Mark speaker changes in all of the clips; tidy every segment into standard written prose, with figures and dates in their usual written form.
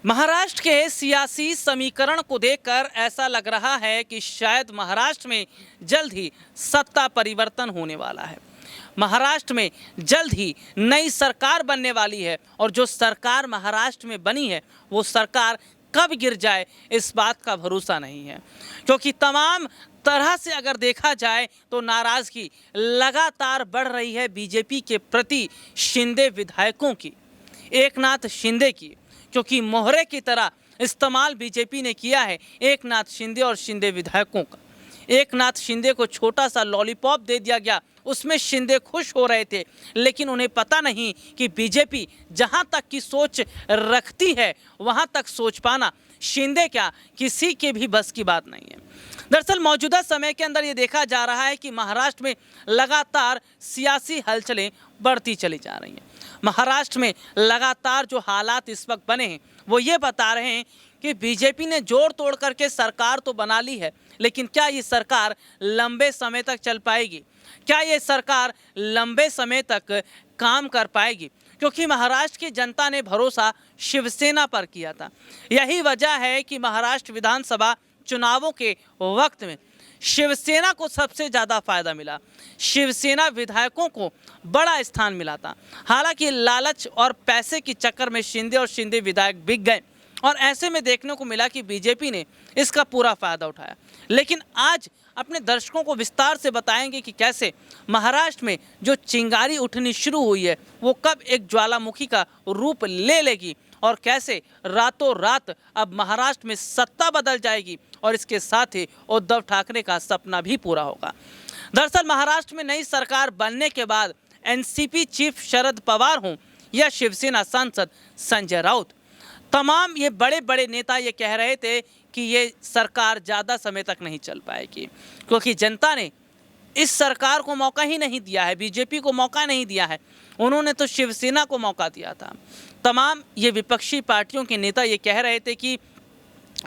Speaker 1: महाराष्ट्र के सियासी समीकरण को देखकर ऐसा लग रहा है कि शायद महाराष्ट्र में जल्द ही सत्ता परिवर्तन होने वाला है। महाराष्ट्र में जल्द ही नई सरकार बनने वाली है और जो सरकार महाराष्ट्र में बनी है वो सरकार कब गिर जाए इस बात का भरोसा नहीं है, क्योंकि तमाम तरह से अगर देखा जाए तो नाराज़गी लगातार बढ़ रही है बीजेपी के प्रति शिंदे विधायकों की, एकनाथ शिंदे की, क्योंकि मोहरे की तरह इस्तेमाल बीजेपी ने किया है एकनाथ शिंदे और शिंदे विधायकों का। एकनाथ शिंदे को छोटा सा लॉलीपॉप दे दिया गया, उसमें शिंदे खुश हो रहे थे, लेकिन उन्हें पता नहीं कि बीजेपी जहां तक की सोच रखती है वहां तक सोच पाना शिंदे क्या किसी के भी बस की बात नहीं है। दरअसल मौजूदा समय के अंदर ये देखा जा रहा है कि महाराष्ट्र में लगातार सियासी हलचलें बढ़ती चली जा रही हैं। महाराष्ट्र में लगातार जो हालात इस वक्त बने हैं वो ये बता रहे हैं कि बीजेपी ने जोड़ तोड़ करके सरकार तो बना ली है, लेकिन क्या ये सरकार लंबे समय तक चल पाएगी? क्या ये सरकार लंबे समय तक काम कर पाएगी? क्योंकि महाराष्ट्र की जनता ने भरोसा शिवसेना पर किया था। यही वजह है कि महाराष्ट्र विधानसभा चुनावों के वक्त में शिवसेना को सबसे ज़्यादा फायदा मिला, शिवसेना विधायकों को बड़ा स्थान मिला था। हालांकि लालच और पैसे के चक्कर में शिंदे और शिंदे विधायक बिक गए और ऐसे में देखने को मिला कि बीजेपी ने इसका पूरा फायदा उठाया। लेकिन आज अपने दर्शकों को विस्तार से बताएंगे कि कैसे महाराष्ट्र में जो चिंगारी उठनी शुरू हुई है वो कब एक ज्वालामुखी का रूप ले लेगी और कैसे रातों रात अब महाराष्ट्र में सत्ता बदल जाएगी और इसके साथ ही उद्धव ठाकरे का सपना भी पूरा होगा। दरअसल महाराष्ट्र में नई सरकार बनने के बाद एनसीपी चीफ शरद पवार हों या शिवसेना सांसद संजय राउत, तमाम ये बड़े बड़े नेता ये कह रहे थे कि ये सरकार ज़्यादा समय तक नहीं चल पाएगी, क्योंकि जनता ने इस सरकार को मौका ही नहीं दिया है, बीजेपी को मौका नहीं दिया है, उन्होंने तो शिवसेना को मौका दिया था। तमाम ये विपक्षी पार्टियों के नेता ये कह रहे थे कि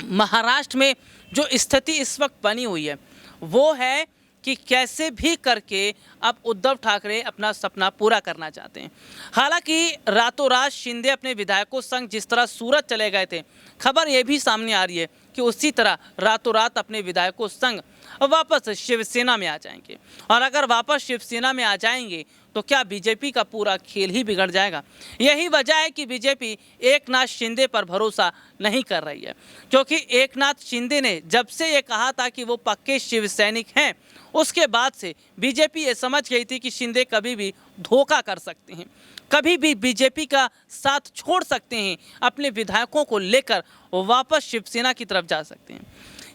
Speaker 1: महाराष्ट्र में जो स्थिति इस वक्त बनी हुई है वो है कि कैसे भी करके अब उद्धव ठाकरे अपना सपना पूरा करना चाहते हैं। हालांकि रातों रात शिंदे अपने विधायकों संग जिस तरह सूरत चले गए थे, खबर ये भी सामने आ रही है कि उसी तरह रातों रात अपने विधायकों संग वापस शिवसेना में आ जाएंगे। और अगर वापस शिवसेना में आ जाएंगे तो क्या बीजेपी का पूरा खेल ही बिगड़ जाएगा? यही वजह है कि बीजेपी एकनाथ शिंदे पर भरोसा नहीं कर रही है, क्योंकि एकनाथ शिंदे ने जब से ये कहा था कि वो पक्के शिव सैनिक हैं, उसके बाद से बीजेपी ये समझ गई थी कि शिंदे कभी भी धोखा कर सकते हैं, कभी भी बीजेपी का साथ छोड़ सकते हैं, अपने विधायकों को लेकर वापस शिवसेना की तरफ जा सकते हैं।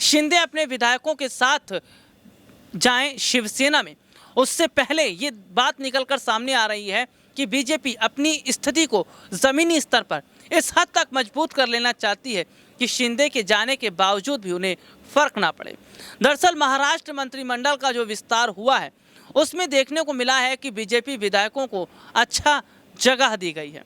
Speaker 1: शिंदे अपने विधायकों के साथ जाएं शिवसेना में, उससे पहले ये बात निकलकर सामने आ रही है कि बीजेपी अपनी स्थिति को ज़मीनी स्तर पर इस हद तक मजबूत कर लेना चाहती है कि शिंदे के जाने के बावजूद भी उन्हें फर्क ना पड़े। दरअसल महाराष्ट्र मंत्रिमंडल का जो विस्तार हुआ है उसमें देखने को मिला है कि बीजेपी विधायकों को अच्छा जगह दी गई है,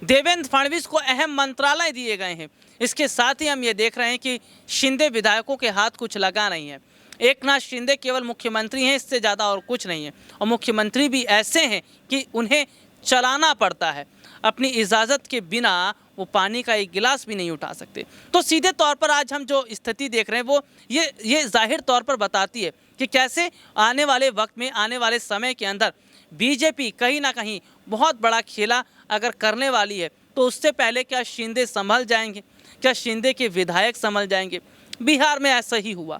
Speaker 1: देवेंद्र फडणवीस को अहम मंत्रालय दिए गए हैं। इसके साथ ही हम ये देख रहे हैं कि शिंदे विधायकों के हाथ कुछ लगा नहीं है। एकनाथ शिंदे केवल मुख्यमंत्री हैं, इससे ज़्यादा और कुछ नहीं है, और मुख्यमंत्री भी ऐसे हैं कि उन्हें चलाना पड़ता है, अपनी इजाज़त के बिना वो पानी का एक गिलास भी नहीं उठा सकते। तो सीधे तौर पर आज हम जो स्थिति देख रहे हैं वो ये जाहिर तौर पर बताती है कि कैसे आने वाले वक्त में, आने वाले समय के अंदर बीजेपी कहीं ना कहीं बहुत बड़ा खेला अगर करने वाली है तो उससे पहले क्या शिंदे संभल जाएंगे, क्या शिंदे के विधायक संभल जाएंगे? बिहार में ऐसा ही हुआ।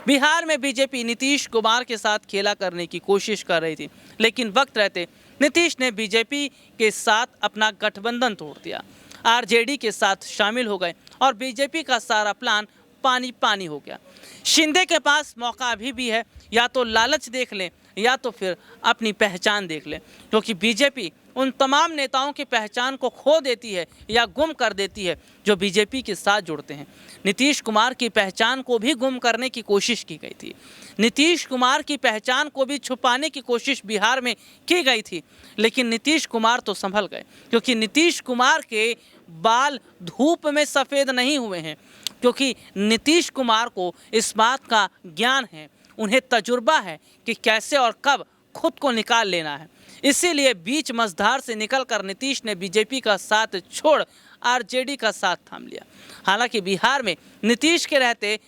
Speaker 1: बिहार में बीजेपी नीतीश कुमार के साथ खेला करने की कोशिश कर रही थी, लेकिन वक्त रहते नीतीश ने बीजेपी के साथ अपना गठबंधन तोड़ दिया, आरजेडी के साथ शामिल हो गए और बीजेपी का सारा प्लान पानी पानी हो गया। शिंदे के पास मौका अभी भी है, या तो लालच देख लें या तो फिर अपनी पहचान देख लें, क्योंकि बीजेपी उन तमाम नेताओं की पहचान को खो देती है या गुम कर देती है जो बीजेपी के साथ जुड़ते हैं। नीतीश कुमार की पहचान को भी गुम करने की कोशिश की गई थी, नीतीश कुमार की पहचान को भी छुपाने की कोशिश बिहार में की गई थी, लेकिन नीतीश कुमार तो संभल गए, क्योंकि नीतीश कुमार के बाल धूप में सफ़ेद नहीं हुए हैं, क्योंकि नीतीश कुमार को इस बात का ज्ञान है, उन्हें तजुर्बा है कि कैसे और कब खुद को निकाल लेना है। इसीलिए बीच मझधार से निकलकर नीतीश ने बीजेपी का साथ छोड़ आरजेडी का साथ थाम लिया। हालांकि बिहार में नीतीश के रहते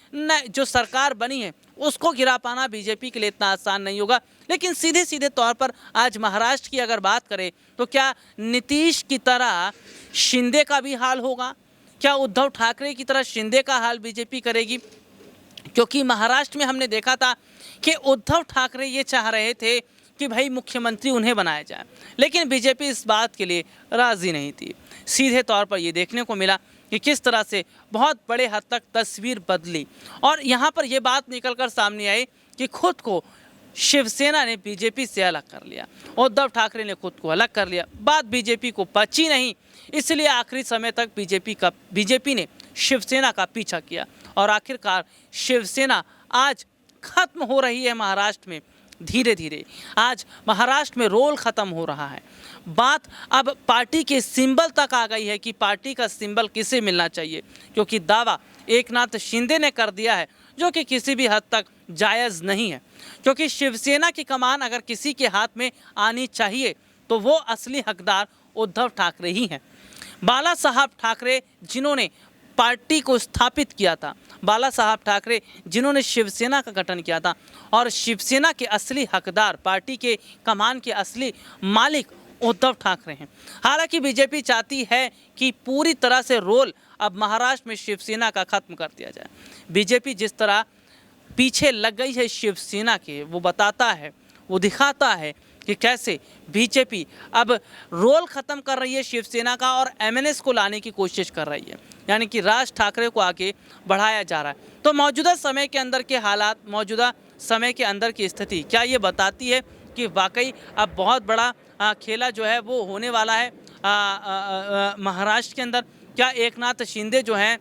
Speaker 1: जो सरकार बनी है उसको गिरा पाना बीजेपी के लिए इतना आसान नहीं होगा। लेकिन सीधे सीधे तौर पर आज महाराष्ट्र की अगर बात करें तो क्या नीतीश की तरह शिंदे का भी हाल होगा? क्या उद्धव ठाकरे की तरह शिंदे का हाल बीजेपी करेगी? क्योंकि महाराष्ट्र में हमने देखा था कि उद्धव ठाकरे ये चाह रहे थे कि भाई मुख्यमंत्री उन्हें बनाया जाए, लेकिन बीजेपी इस बात के लिए राज़ी नहीं थी। सीधे तौर पर ये देखने को मिला कि किस तरह से बहुत बड़े हद तक तस्वीर बदली और यहाँ पर यह बात निकलकर सामने आई कि खुद को शिवसेना ने बीजेपी से अलग कर लिया, उद्धव ठाकरे ने खुद को अलग कर लिया। बात बीजेपी को पची नहीं, इसलिए आखिरी समय तक बीजेपी ने शिवसेना का पीछा किया और आखिरकार शिवसेना आज खत्म हो रही है महाराष्ट्र में। धीरे धीरे आज महाराष्ट्र में रोल खत्म हो रहा है। बात अब पार्टी के सिंबल तक आ गई है कि पार्टी का सिंबल किसे मिलना चाहिए, क्योंकि दावा एकनाथ शिंदे ने कर दिया है जो कि किसी भी हद तक जायज़ नहीं है। क्योंकि शिवसेना की कमान अगर किसी के हाथ में आनी चाहिए तो वो असली हकदार उद्धव ठाकरे ही हैं। बाला साहब ठाकरे जिन्होंने पार्टी को स्थापित किया था, बाला साहब ठाकरे जिन्होंने शिवसेना का गठन किया था और शिवसेना के असली हकदार, पार्टी के कमान के असली मालिक उद्धव ठाकरे हैं। हालांकि बीजेपी चाहती है कि पूरी तरह से रोल अब महाराष्ट्र में शिवसेना का खत्म कर दिया जाए। बीजेपी जिस तरह पीछे लग गई है शिवसेना के, वो बताता है, वो दिखाता है कि कैसे बीजेपी अब रोल ख़त्म कर रही है शिवसेना का और एमएनएस को लाने की कोशिश कर रही है, यानी कि राज ठाकरे को आगे बढ़ाया जा रहा है। तो मौजूदा समय के अंदर के हालात, मौजूदा समय के अंदर की स्थिति क्या ये बताती है कि वाकई अब बहुत बड़ा खेला जो है वो होने वाला है महाराष्ट्र के अंदर? क्या एकनाथ शिंदे जो हैं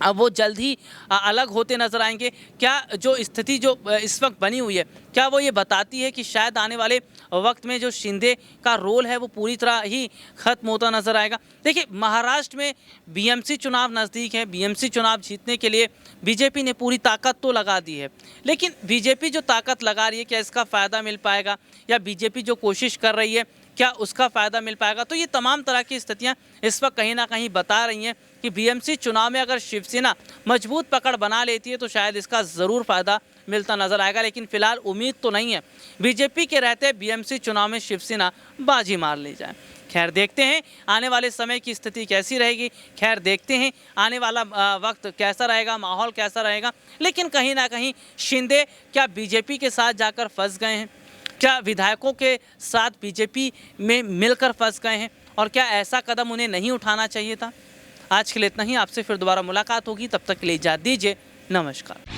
Speaker 1: अब वो जल्द ही अलग होते नजर आएंगे? क्या जो स्थिति जो इस वक्त बनी हुई है क्या वो ये बताती है कि शायद आने वाले वक्त में जो शिंदे का रोल है वो पूरी तरह ही खत्म होता नजर आएगा? देखिए, महाराष्ट्र में बीएमसी चुनाव नज़दीक है। बीएमसी चुनाव जीतने के लिए बीजेपी ने पूरी ताकत तो लगा दी है, लेकिन बीजेपी जो ताकत लगा रही है क्या इसका फ़ायदा मिल पाएगा, या बीजेपी जो कोशिश कर रही है क्या उसका फ़ायदा मिल पाएगा? तो ये तमाम तरह की स्थितियां इस वक्त कहीं ना कहीं बता रही हैं कि बीएमसी चुनाव में अगर शिवसेना मजबूत पकड़ बना लेती है तो शायद इसका ज़रूर फ़ायदा मिलता नज़र आएगा, लेकिन फिलहाल उम्मीद तो नहीं है बीजेपी के रहते बीएमसी चुनाव में शिवसेना बाजी मार ली जाए। खैर, देखते हैं आने वाले समय की स्थिति कैसी रहेगी। खैर, देखते हैं आने वाला वक्त कैसा रहेगा, माहौल कैसा रहेगा। लेकिन कहीं ना कहीं शिंदे क्या बीजेपी के साथ जाकर फंस गए हैं? क्या विधायकों के साथ बीजेपी में मिलकर फंस गए हैं? और क्या ऐसा कदम उन्हें नहीं उठाना चाहिए था? आज के लिए इतना ही। आपसे फिर दोबारा मुलाकात होगी, तब तक के लिए इजाज़त दीजिए। नमस्कार।